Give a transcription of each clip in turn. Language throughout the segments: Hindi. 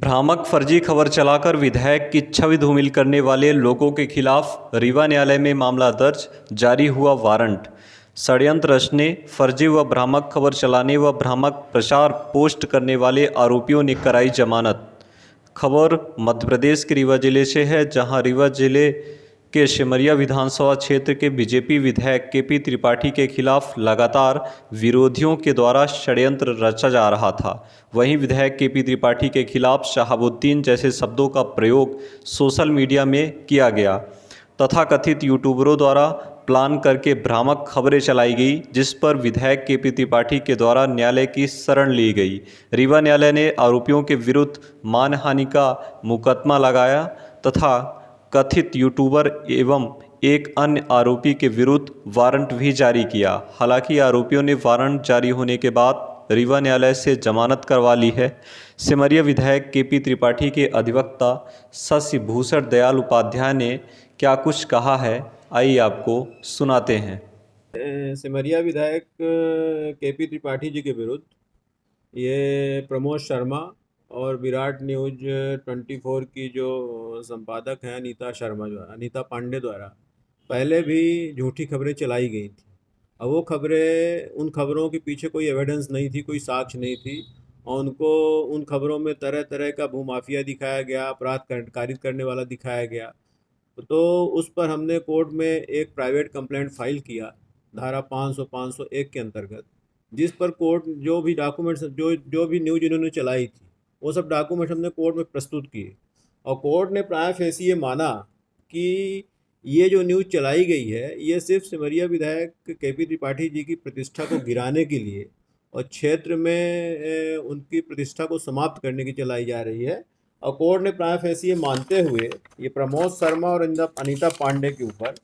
भ्रामक फर्जी खबर चलाकर विधायक की छवि धूमिल करने वाले लोगों के खिलाफ रीवा न्यायालय में मामला दर्ज, जारी हुआ वारंट। षड्यंत्र रचने, फर्जी व भ्रामक खबर चलाने व भ्रामक प्रचार पोस्ट करने वाले आरोपियों ने कराई जमानत। खबर मध्य प्रदेश के रीवा जिले से है, जहां रीवा जिले के सिमरिया विधानसभा क्षेत्र के बीजेपी विधायक केपी त्रिपाठी के खिलाफ लगातार विरोधियों के द्वारा षड्यंत्र रचा जा रहा था। वहीं विधायक केपी त्रिपाठी के खिलाफ शहाबुद्दीन जैसे शब्दों का प्रयोग सोशल मीडिया में किया गया तथा कथित यूट्यूबरों द्वारा प्लान करके भ्रामक खबरें चलाई गई, जिस पर विधायक केपी त्रिपाठी के द्वारा न्यायालय की शरण ली गई। रीवा न्यायालय ने आरोपियों के विरुद्ध मानहानि का मुकदमा लगाया तथा कथित यूट्यूबर एवं एक अन्य आरोपी के विरुद्ध वारंट भी जारी किया। हालांकि आरोपियों ने वारंट जारी होने के बाद रीवा न्यायालय से जमानत करवा ली है। सिमरिया विधायक केपी त्रिपाठी के अधिवक्ता शशि भूषण दयाल उपाध्याय ने क्या कुछ कहा है, आइए आपको सुनाते हैं। सिमरिया विधायक केपी त्रिपाठी जी के विरुद्ध ये प्रमोद शर्मा और विराट न्यूज 24 की जो संपादक हैं अनीता पांडे द्वारा पहले भी झूठी खबरें चलाई गई थी। अब वो खबरें, उन खबरों के पीछे कोई एविडेंस नहीं थी, कोई साक्ष्य नहीं थी, और उनको उन खबरों में तरह तरह का भूमाफिया दिखाया गया, अपराध कारित करने वाला दिखाया गया। तो उस पर हमने कोर्ट में एक प्राइवेट कंप्लेंट फाइल किया धारा 501 के अंतर्गत, जिस पर कोर्ट जो भी डॉक्यूमेंट्स जो भी न्यूज इन्होंने चलाई थी वो सब डॉक्यूमेंट्स हमने कोर्ट में प्रस्तुत किए, और कोर्ट ने प्राय फेसी ये माना कि ये जो न्यूज़ चलाई गई है ये सिर्फ सिमरिया विधायक केपी त्रिपाठी जी की प्रतिष्ठा को गिराने के लिए और क्षेत्र में उनकी प्रतिष्ठा को समाप्त करने की चलाई जा रही है। और कोर्ट ने प्राय फेसी ये मानते हुए ये प्रमोद शर्मा और अनीता पांडे के ऊपर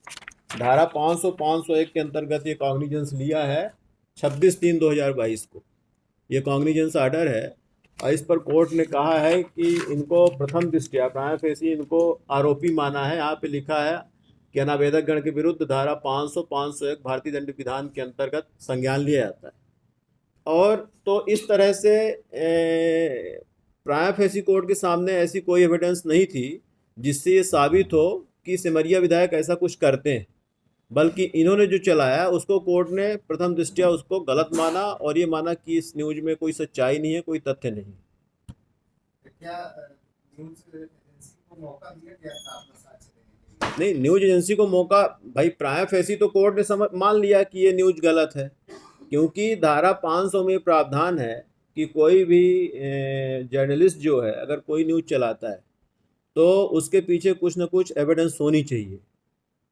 धारा 501 के अंतर्गत ये कॉग्निजेंस लिया है 26/3/2022 को। ये कॉग्निजेंस आर्डर है, और इस पर कोर्ट ने कहा है कि इनको प्रथम दृष्टया प्राय फेसी इनको आरोपी माना है। यहाँ पे लिखा है कि अनावेदक गण के विरुद्ध धारा 501 भारतीय दंड विधान के अंतर्गत संज्ञान लिया जाता है। और तो इस तरह से प्राय फेसी कोर्ट के सामने ऐसी कोई एविडेंस नहीं थी जिससे ये साबित हो कि सिमरिया विधायक ऐसा कुछ करते हैं, बल्कि इन्होंने जो चलाया उसको कोर्ट ने प्रथम दृष्टया उसको गलत माना और ये माना कि इस न्यूज में कोई सच्चाई नहीं है, कोई तथ्य नहीं। क्या न्यूज एजेंसी को मौका दिया गया था अपना साक्ष्य देने के लिए? नहीं, न्यूज एजेंसी को मौका, भाई प्राय फेसी तो कोर्ट ने मान लिया कि ये न्यूज गलत है, क्योंकि धारा 500 में प्रावधान है कि कोई भी जर्नलिस्ट जो है अगर कोई न्यूज चलाता है तो उसके पीछे कुछ ना कुछ एविडेंस होनी चाहिए।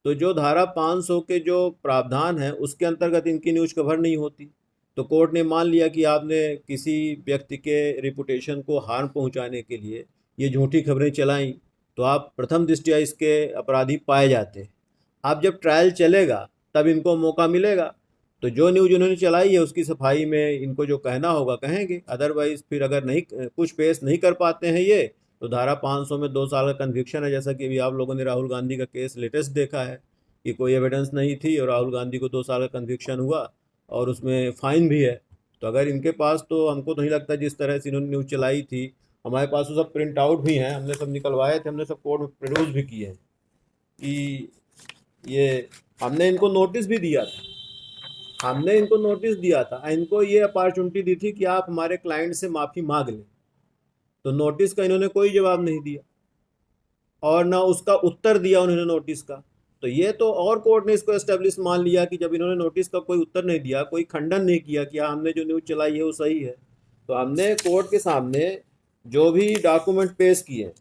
तो जो धारा 500 के जो प्रावधान है उसके अंतर्गत इनकी न्यूज कवर नहीं होती, तो कोर्ट ने मान लिया कि आपने किसी व्यक्ति के रिपुटेशन को हार्म पहुंचाने के लिए ये झूठी खबरें चलाई, तो आप प्रथम दृष्टया इसके अपराधी पाए जाते हैं। आप जब ट्रायल चलेगा तब इनको मौका मिलेगा, तो जो न्यूज उन्होंने चलाई है उसकी सफाई में इनको जो कहना होगा कहेंगे। अदरवाइज फिर अगर नहीं कुछ पेश नहीं कर पाते हैं ये, तो धारा 500 में 2 साल का कन्विक्शन है, जैसा कि अभी आप लोगों ने राहुल गांधी का केस लेटेस्ट देखा है कि कोई एविडेंस नहीं थी और राहुल गांधी को 2 साल का कन्विक्शन हुआ और उसमें फ़ाइन भी है। तो अगर इनके पास, तो हमको तो नहीं लगता जिस तरह से इन्होंने न्यूज़ चलाई थी, हमारे पास वो सब प्रिंट आउट भी हैं, हमने सब निकलवाए थे, हमने सब कोर्ट में प्रोड्यूस भी किए हैं कि ये हमने इनको नोटिस भी दिया था। हमने इनको नोटिस दिया था, इनको ये अपॉर्चुनिटी दी थी कि आप हमारे क्लाइंट से माफ़ी मांग लें, तो नोटिस का इन्होंने कोई जवाब नहीं दिया और ना उसका उत्तर दिया उन्होंने नोटिस का। तो ये तो और कोर्ट ने इसको एस्टेब्लिश मान लिया कि जब इन्होंने नोटिस का कोई उत्तर नहीं दिया, कोई खंडन नहीं किया कि हाँ हमने जो न्यूज़ चलाई है वो सही है, तो हमने कोर्ट के सामने जो भी डॉक्यूमेंट पेश किए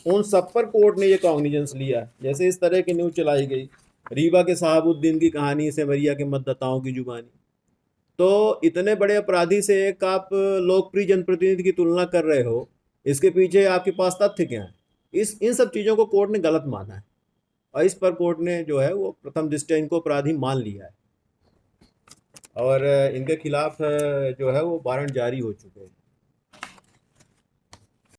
उन सब पर कोर्ट ने ये कॉग्निजेंस लिया। जैसे इस तरह की न्यूज़ चलाई गई, रीवा के शहाबुद्दीन की कहानी सिमरिया के मतदाताओं की जुबानी, तो इतने बड़े अपराधी से एक आप लोकप्रिय जनप्रतिनिधि की तुलना कर रहे हो, इसके पीछे आपके पास तथ्य क्या है? इन सब चीज़ों को कोर्ट ने गलत माना है, और इस पर कोर्ट ने जो है वो प्रथम दृष्टया इनको अपराधी मान लिया है और इनके खिलाफ जो है वो वारंट जारी हो चुके हैं।